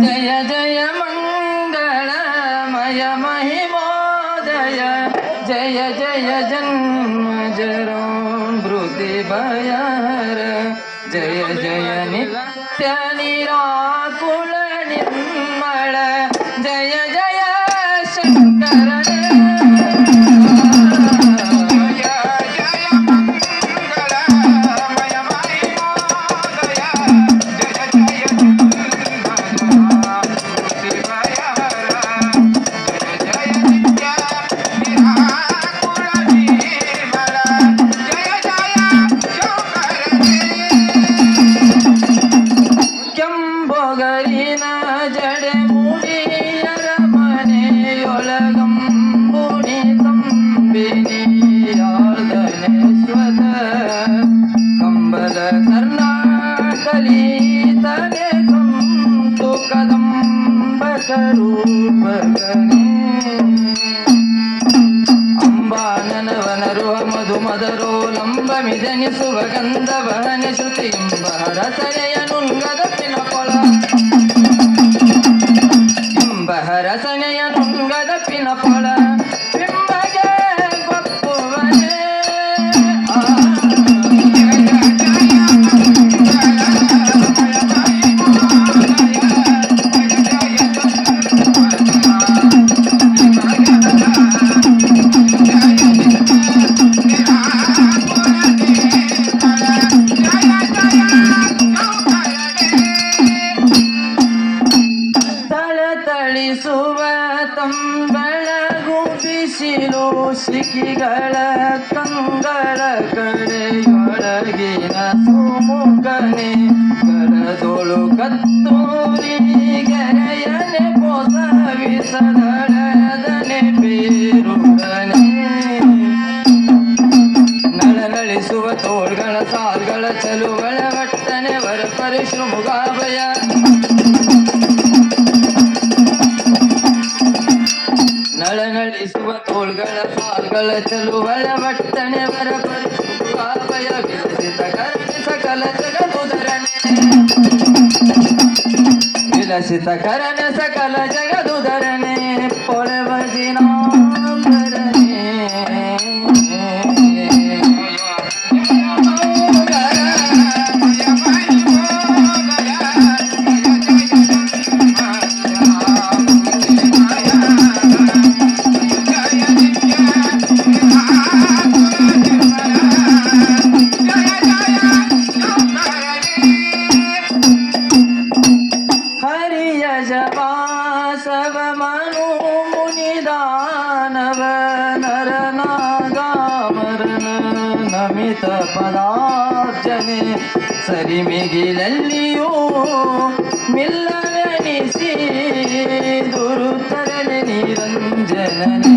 ಜಯ ಜಯ ಮಂಗಳಮಯ ಮಹಿಮೋದಯ ಜಯ ಜಯ ಜನ್ಮಜರೋ ಮೃತಿ ಭಯಹರ ಜಯ ಜಯ ನಿತ್ಯ ನಿರಾಕುಲ ನಿರ್ಮಳ ಜಯ ಜಯ ಶಂಕರ ಅಂಬಾನನವನರುವ ಮಧು ಮದರೋ ಲಂಬಮಿದನಿಸುವ ಗಂಧವಹನ ಶ್ರುತಿಂಬಹರಸನೆಯ ನುಂಗದ ಪಿನಪೊಳ ಇಂಬಹರಸನೆಯ ನುಂಗದ ಪಿನಪೊಳ ಬಿಂಬಗೆ ಗೊಪ್ಪುವನೆ ತಳಿಸುವ ತಂಬಳಗು ಬಿಸಿಲು ಸಿಕ್ಕಿಗಳ ಕಂಗಳ ಕಡೆಯೊಳಗಿನ ಸುಮುಖನೆ ಕಡದೊಳು ಕತ್ತೂರಿ ಗೆರೆಯನೆ ಪೊಸವಿಸದಳದನೆ ಬೇರುಡನೆ ನಳನಳಿಸುವ ತೋಳ್ಗಳ ಸಾಲ್ಗಳ ಚಲುವಳ ವಟ್ಟನೆ ವರ ಪರಿಶ್ರಮುಗಾಭಯ ನಳನಳಿಸುವ ತೋಳ್ಗಳ ಸಾಲ್ಗಳ ಚಲುವಳ ವಟ್ಟನೆ ವರ ಪರಿಶುಭಾಭಯ ವಿಲಸಿತ ಕರಣೆ ಸಕಲ ಜಗದುದರನೆ ವಿಲಸಿತ ಕರಣೆ ಸಕಲ ಜಗದುದರನೆ ಪೊಳೆವ ದಿನಾಂಬರನೆ ಜವಾಸವ ಮನು ಮುನಿದಾನವ ನರನಾಗಾಮರನ ನಮಿತ ಪದಾರ್ಜನೆ ಸರಿಮಿಗಿಲಲ್ಲಿಯೂ ಮಿಲ್ಲವೆನಿಸಿ ದುರುತರನೆ ನಿರಂಜನನೆ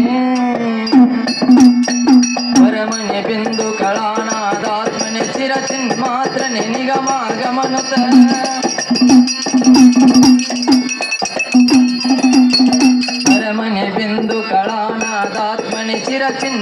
ಪರಮನೆ ಬಿಂದು ಕಳಾನಾದಾತ್ಮನೆ ಚಿರಚಿನ್ಮಾತ್ರನೆ ನಿಗಮಾಗಮನುತ ಮನೆ ಬಿಂದು ಕಳಾನಾದಾತ್ಮನಿ ಚಿರಚಿನ್